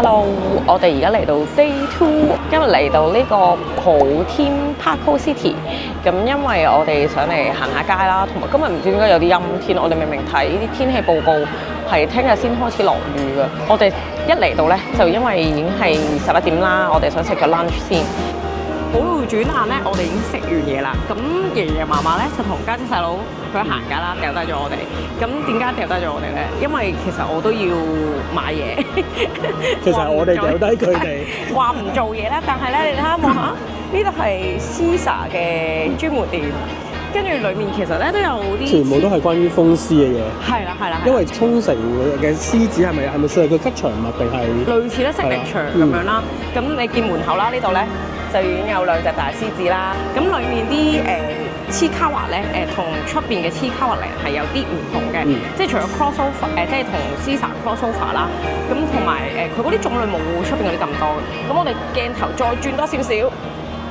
Hello，我哋而家嚟到 Day 2，今日嚟到呢個普天 Parco City。咁因為我哋想嚟行下街啦，同埋今日唔知點解有啲陰天，我哋明明睇啲天氣報告係聽日先開始落雨嘅。我哋一嚟到呢，就因為已經係11點啦，我哋想食個 lunch 先。好路轉眼咧，我哋已經食完嘢啦。咁爺爺嫲嫲咧就同家姐細佬去行街啦，掉低咗我哋。咁點解掉低咗我哋咧？因為其實我都要買嘢。其實我哋掉低佢哋。話唔做嘢咧，但係咧，你睇下望下，呢度係 Caesar 嘅專門店，跟住裡面其實咧都有啲全部都係關於風獅嘅嘢。係啦係啦。因為沖繩嘅獅子係咪算係個吉祥物定係？類似咧signature咁樣啦。咁你見門口啦，呢度咧。就已經有2隻大獅子啦，咁裡面啲黐卡畫咧同出邊嘅黐卡畫嚟係有啲唔同嘅，即係除咗 crossover 即係同 Caesar crossover 啦，咁同埋佢嗰啲種類冇出邊嗰啲咁多嘅。咁我哋鏡頭再轉多少少，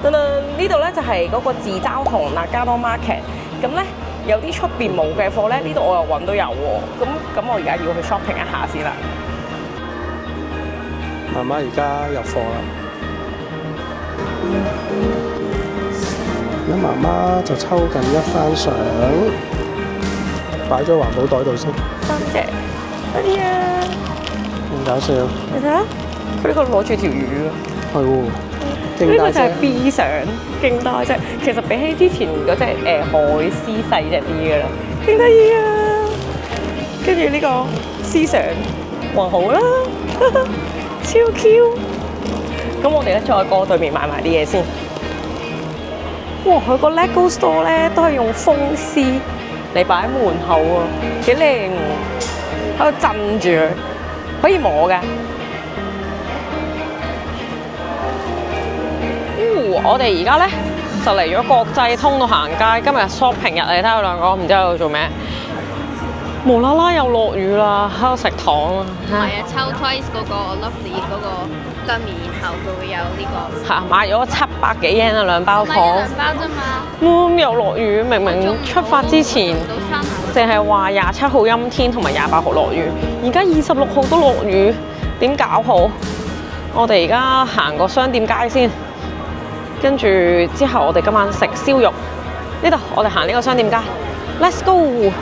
噔噔呢度咧就係嗰個自嘲同Nagano Market， 咁咧有啲出邊冇嘅貨咧，呢度我又揾到有喎，咁我而家要去 shopping 一下先啦。媽媽而家入貨啦。而家媽媽就抽緊一番相，擺咗環保袋度先。多謝，快啲啊！好搞笑。你睇下，佢呢個攞住條魚啊。係喎，勁大隻。呢個就係 B 相，勁大隻。其實比起之前嗰隻海獅細隻啲㗎啦，勁得意啊！跟住呢個 C 相還好啦，超 Q。咁我哋咧再過對面買埋啲嘢先。哇！佢個 LEGO store 咧都係用風獅嚟擺喺門口啊，幾靚喎！喺度震住佢，可以摸嘅。我哋而家咧就嚟咗國際通度行街。今日 shopping 日，你睇下兩個唔知喺度做咩？無啦啦又落雨啦，喺度食糖啊！係啊，抽 Twice 嗰個 Lovely 嗰個對面，然後佢會有呢個。係買咗700幾yen啊2包糖。2包啫嘛。又落雨，明明出發之前淨係話27號陰天同埋28號落雨，而家26號都落雨，點搞好？我哋而家行個商店街先，跟住之後我哋今晚食燒肉。呢度我哋行呢個商店街 ，Let's go！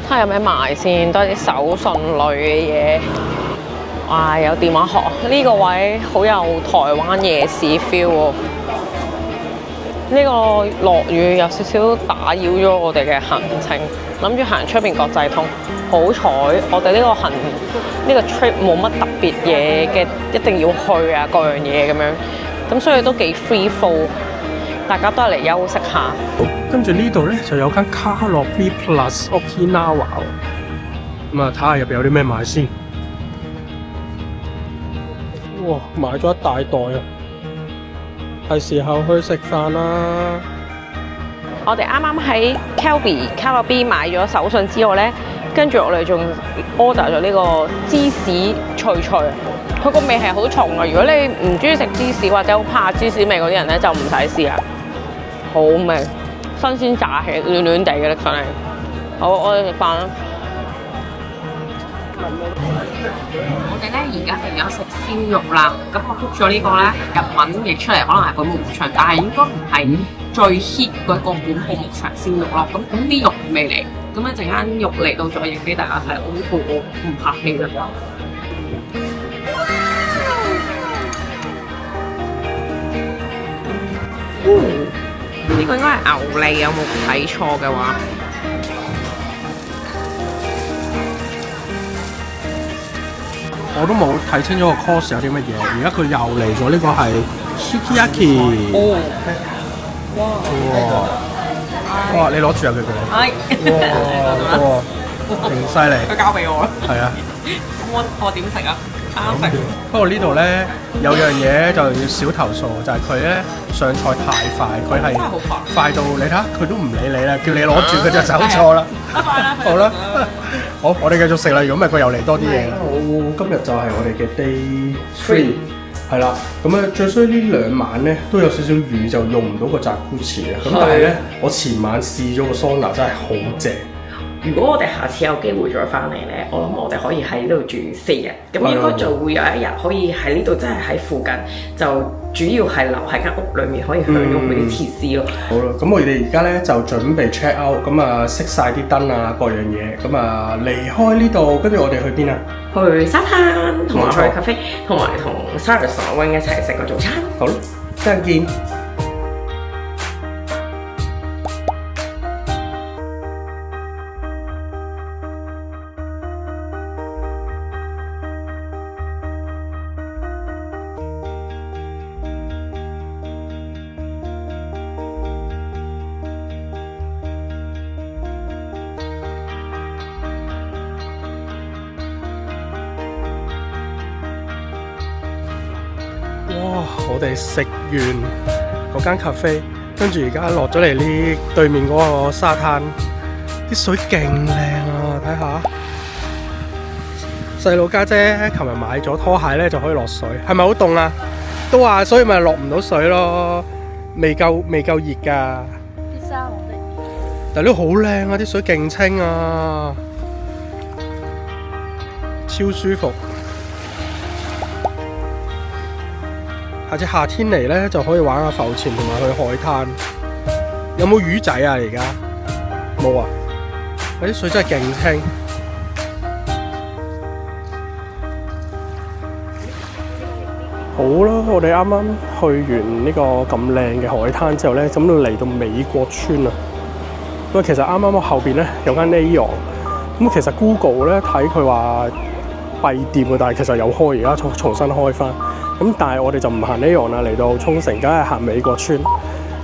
睇下有咩賣先，都係啲手信類嘅嘢。哇！有電話殼，呢個位好有台灣夜市 feel 喎。呢個落雨有少少打擾咗我哋嘅行程，諗住行出邊國際通。好彩我哋呢個 trip 冇乜特別嘢嘅，一定要去啊各樣嘢咁樣，咁所以都幾 free flow， 大家都係嚟休息下。跟住呢度咧就有間卡樂 B Plus Okinawa 咁啊，睇下入邊有啲咩買先。哇！買咗一大袋啊！係時候去食飯啦。我哋啱啱喺卡樂 B 買咗手信之外咧，跟住我哋仲 order 咗呢個芝士脆脆，佢個味係好重啊！如果你唔中意食芝士或者好怕芝士味嗰啲人咧，就唔使試啦。好味，新鮮炸起，暖暖地嘅拎上嚟。好，我哋食飯啦。我哋咧而家就有食燒肉啦，咁我 book 咗呢個咧日文譯出嚟可能係本牧場，但係應該唔係最 hit 嗰個本牧場燒肉咯。咁啲肉未嚟，咁一陣間肉嚟到再影俾大家睇。我好肚餓，唔客氣啦。呢個應該係牛脷，有冇睇錯嘅話？我都冇睇清楚個 course 有啲乜嘢，而家佢又嚟咗呢個係 Sukiyaki。哦，哇！哇！你攞住啊佢嘅。係。哇！勁犀利。佢交俾我啦。係啊。我點食啊？啱食。不過呢度咧有樣嘢就要少投訴，就係佢咧上菜太快，佢係快到你睇下佢都唔理你啦，叫你攞住佢就走錯啦。拜拜啦。好啦。好，我哋繼續食啦。如果唔係，佢又嚟多啲嘢啦。好，今日就係我哋嘅 Day 3，係啦。咁啊，最衰呢2晚咧都有少少雨，就用唔到個Jacuzzi啊。咁但係咧，我前晚試咗個桑拿真係好正。如果我哋下次有機會再翻嚟咧，我諗我哋可以喺呢度住4日，咁應該就會有一日可以喺呢度真係喺附近，就主要係留喺間屋裏面可以享用佢啲設施咯。好啦，咁我哋而家咧就準備 check out， 咁啊熄晒啲燈啊各樣嘢，咁啊離開呢度，跟住我哋去邊啊？去沙灘，同埋去咖啡，同埋同 Cyrus 同阿 Wing 一齊食個早餐。好啦，陣見。哇！我哋食完嗰間 cafe，跟住而家落咗嚟呢對面嗰個沙灘，啲水勁靚啊！睇下，細佬家姐琴日買咗拖鞋咧就可以落水，係咪好凍啊？都話所以咪落唔到水咯，未夠熱㗎。啲沙好得意，但係都好靚啊！啲水勁清啊，超舒服。下次夏天嚟咧就可以玩下浮潛同埋去海灘。有冇魚仔啊？而家冇啊！啲水真係勁清。好啦，我哋啱啱去完呢個咁靚嘅海灘之後咧，咁就嚟到美國村啦。咁其實啱啱後邊咧有間 Aeon， 咁其實 Google 咧睇佢話閉店嘅，但係其實有開，而家重新開翻。咁但係我哋就唔行 Aeon 啦，嚟到沖繩，梗係行美國村。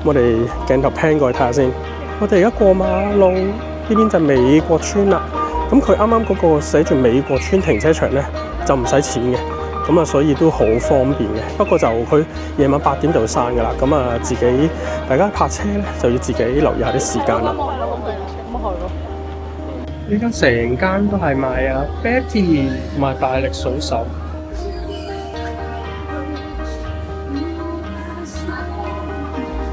我哋鏡頭 pan 過去睇下先。我哋而家過馬路，呢邊就美國村啦。咁佢啱啱嗰個寫住美國村停車場咧，就唔使錢嘅。咁啊，所以都好方便嘅。不過就佢夜晚8點就會閂㗎啦。咁啊，大家泊車咧就要自己留意下啲時間啦。呢間成間都係賣啊 Betty 同埋大力水手。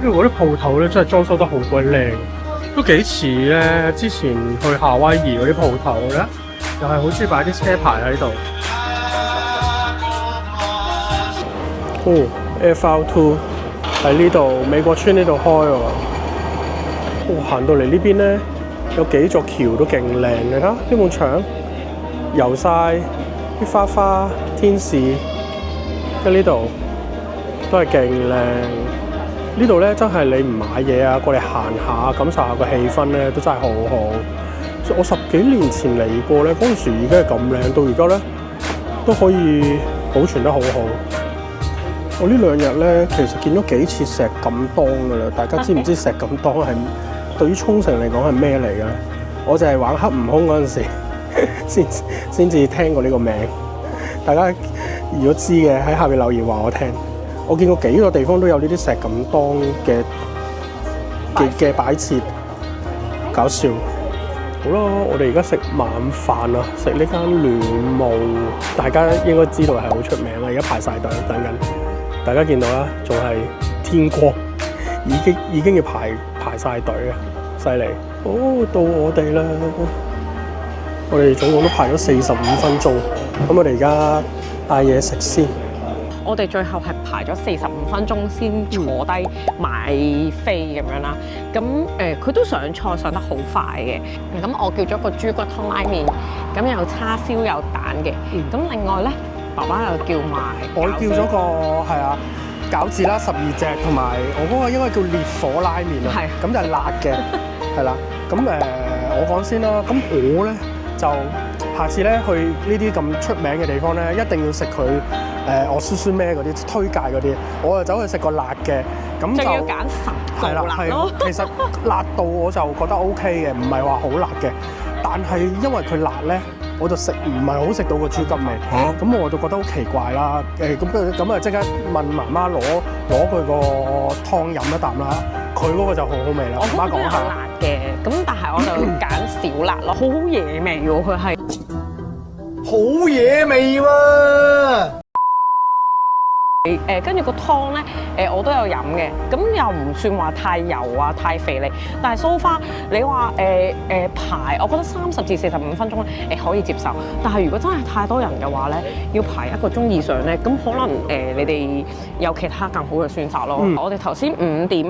因為嗰啲鋪頭咧真係裝修得好鬼靚，都幾似咧之前去夏威夷嗰啲鋪頭咧，又係好中意擺啲車牌喺度。哦 ，FR2 喺呢度美國村呢度開喎。哦，行到嚟呢邊咧，有幾座橋都勁靚嘅，睇下呢埲牆油晒啲花天使，喺呢度都係勁靚。呢度咧真係你唔買嘢啊，過嚟行下感受下個氣氛咧，都真係好好。我10幾年前嚟過咧，嗰陣時已經係咁靚，到而家咧都可以保存得好好。我呢2日咧其實見咗幾次石敢當噶啦，大家知唔知石敢當係對於沖繩嚟講係咩嚟嘅咧？我就係玩黑悟空嗰陣時先至聽過呢個名。大家如果知嘅喺下邊留言話我聽。我見過幾個地方都有呢啲石敢當嘅擺設，搞笑。好啦，我哋而家食晚飯啦，食呢間暖霧，大家應該知道係好出名啦。而家排晒隊等緊，大家見到啦，仲係天光，已經要排晒隊啊，犀利！哦，到我哋啦，我哋總共都排咗45分鐘，咁我哋而家嗌嘢食先。我哋最後係排咗45分鐘先坐低買飛咁樣啦。咁佢都上菜上得好快嘅。咁我叫咗個豬骨湯拉麵，咁有叉燒有蛋嘅。咁另外咧，爸爸又叫埋，我叫咗個係啊餃子啦12隻，同埋我嗰個應該叫烈火拉麵啊。係。咁就係辣嘅，係啦。咁我講先啦。咁我咧就下次咧去呢啲咁出名嘅地方咧，一定要食佢。我叔叔咩嗰啲推介嗰啲，我就走去食個辣嘅，咁就要揀10度辣咯。其實辣度我就覺得 OK 嘅，唔係話好辣嘅。但係因為佢辣咧，我就唔係好食到個豬骨味。咁我就覺得好奇怪啦。咁啊即刻問媽媽攞佢個湯飲一啖啦。佢嗰個就好好味啦。我媽講下辣嘅，咁但係我就揀少辣咯，好惹味喎，佢係好惹味喎。跟住個湯咧，我都有飲嘅，咁又唔算話太油啊、太肥膩。但係 so far 你話排，我覺得30至45分鐘咧可以接受。但係如果真係太多人嘅話咧，要排1個鐘以上咧，咁可能你哋有其他更好嘅選擇咯。我哋頭先5點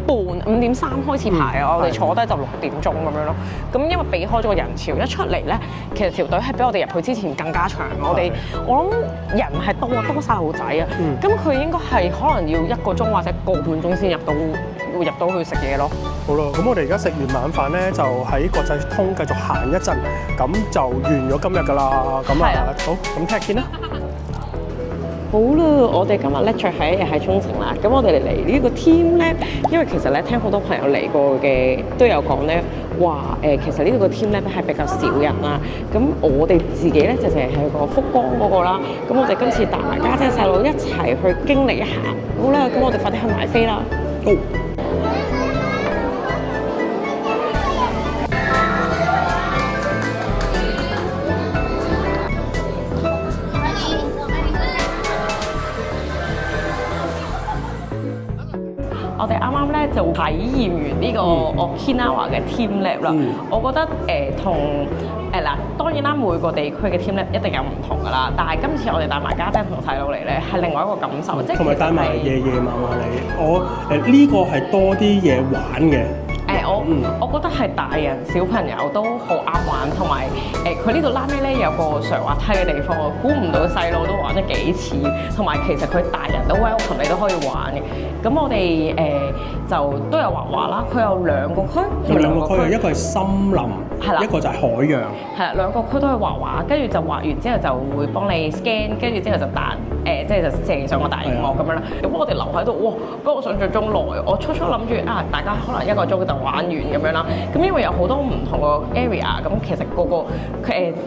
半、5點3開始排啊，我哋坐低就6點鐘咁樣咯。咁因為避開咗個人潮，一出嚟咧，其實條隊係比我哋入去之前更加長。我諗人係多晒路仔啊。咁佢應該係可能要1個鐘或者個半鐘先會入到去食嘢咯。好啦，咁我哋而家食完晚飯咧，就喺國際通繼續行一陣，咁就完咗今日㗎啦。咁好，咁聽日見啦。好啦，我哋今日咧最後一日喺沖繩啦。咁我哋嚟呢個 team 咧，因為其實咧聽好多朋友嚟過嘅都有講咧，話其實呢度個 team 咧係比較少人啦。咁我哋自己咧就淨係個福岡嗰個啦。咁我哋今次帶埋家姐細佬一齊去經歷一下。好啦，咁我哋快啲去買飛啦。我哋啱啱咧就體驗完呢個 Okinawa 嘅 Team Lab 啦。我覺得同當然啦，每個地區嘅 Team Lab 一定有唔同噶啦。但係今次我哋帶埋家姐同細佬嚟咧，係另外一個感受，即係同埋帶埋爺爺嫲嫲嚟。我呢個係多啲嘢玩嘅。我覺得係大人小朋友都好啱玩，同埋佢呢度拉尾咧有個上滑梯嘅地方，我估唔到細路都玩咗幾次，同埋其實佢大人都 welcome 你都可以玩嘅。咁我哋就都有畫畫啦，佢有2個區，一個係森林，一個就係海洋。係啦，2個區都係畫畫，跟住就畫完之後就會幫你 scan， 跟住之後就彈即係就射上個大熒幕咁樣啦。咁我哋留喺度，哇，比我想象中耐。我初諗住大家可能1個鐘就玩完咁樣啦。咁因為有好多唔同個 area， 咁其實個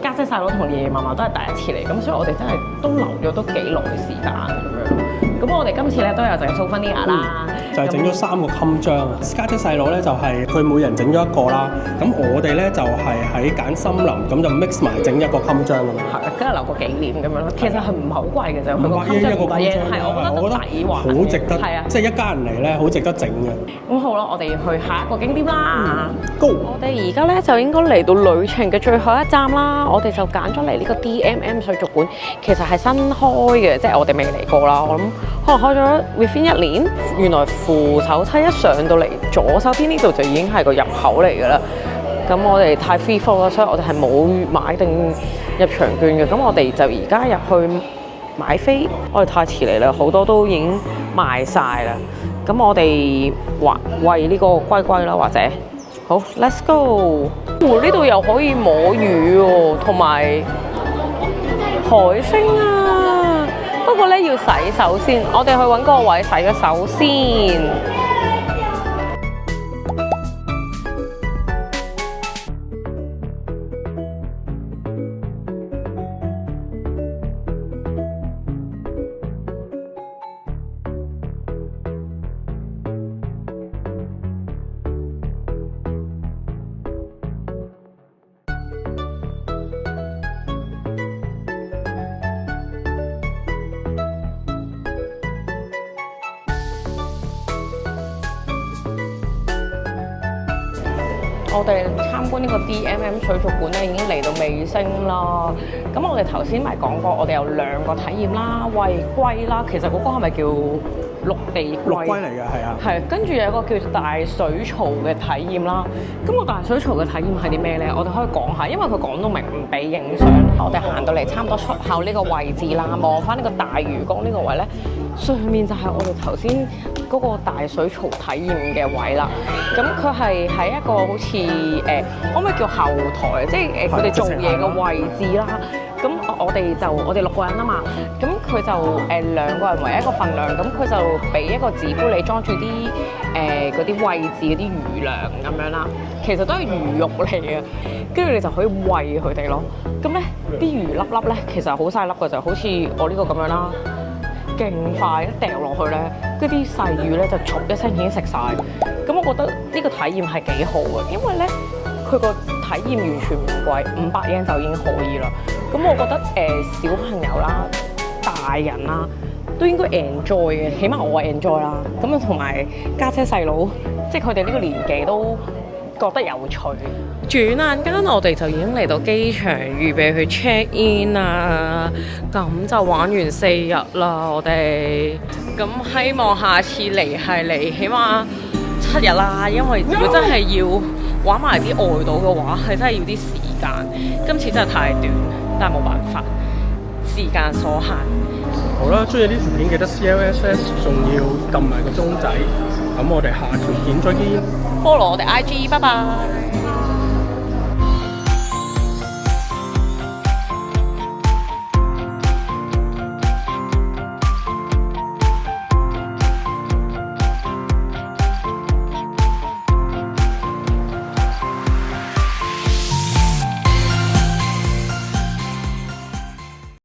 家姐細佬同爺爺嫲嫲都係第一次嚟，咁所以我哋真係都留咗都幾耐嘅時間咁樣。咁我哋今次咧都有整 souvenir 啦，就係整咗3個襟章啊！家姐細佬咧就係佢每人整咗1個啦，咁我哋咧就係喺揀森林，咁就 mix 埋整1個襟章咁樣。係，跟住留個紀念咁樣咯。其實係唔係好貴嘅啫，佢個襟章500 yen，係我覺得抵玩，好值得，係啊，即係一家人嚟咧好值得整嘅。咁好啦，我哋去下一個景點啦。Go！我哋而家咧就應該嚟到旅程嘅最後一站啦，我哋就揀咗嚟呢個 DMM 水族館，其實係新開嘅，即係我哋未嚟過啦。我諗可能開咗 within 1年，原來扶手梯一上到嚟左手邊呢度就已經係個入口嚟㗎啦。咁我哋太 free fall 啦，所以我哋係冇買定入場券嘅。咁我哋就而家入去買飛，我哋太遲嚟啦，好多都已經賣晒啦。咁我哋餵呢個龜龜啦，或者好 let's go。呢度又可以摸魚喎，同埋海星啊！不過咧要洗手先，我哋去揾個位洗咗手先。我哋參觀呢個 DMM 水族館咧，已經嚟到尾聲啦。咁我哋頭先咪講過，我哋有2個體驗啦，餵龜啦。其實嗰個係咪叫陸地龜？陸龜嚟嘅，係啊。係，跟住有一個叫大水槽嘅體驗啦。咁個大水槽嘅體驗係啲咩咧？我哋可以講下，因為佢講到明唔俾影相。我哋行到嚟差唔多出口呢個位置啦，望翻呢個大魚缸呢個位咧，上面就係我哋頭先嗰個大水槽體驗嘅位啦。咁佢係喺一個好似可唔可以叫後台，即係佢哋做嘢嘅位置啦。咁我哋6個人啊嘛，咁佢就2個人為一個份量，咁佢就俾一個紙杯你裝住啲嗰啲位置嗰啲魚糧咁樣啦，其實都係魚肉嚟嘅，跟住你就可以餵佢哋咯。咁咧啲魚粒粒咧，其實好細粒嘅，就好似我呢個咁樣啦，勁快一掉落去咧，嗰啲細魚咧就唰一聲已經食晒。咁我覺得呢個體驗係幾好嘅，因為咧佢個體驗完全唔貴，500 yen就已經可以啦。咁我覺得小朋友啦、大人啦都應該 enjoy 嘅，起碼我 enjoy 啦。咁啊，同埋家姐細佬，即係佢哋呢個年紀都覺得有趣。轉眼間我哋就已經嚟到機場，預備去 check in 啦。咁就玩完4日啦，我哋。咁希望下次嚟係嚟起碼7日啦，因為如果真係要玩埋啲外島嘅話，係真係要啲時間。今次真係太短，但係冇辦法，時間所限。好啦，中意呢條片記得 CLSS， 仲要撳埋個鐘仔。咁我哋下條片再見。follow 我哋 IG，拜拜。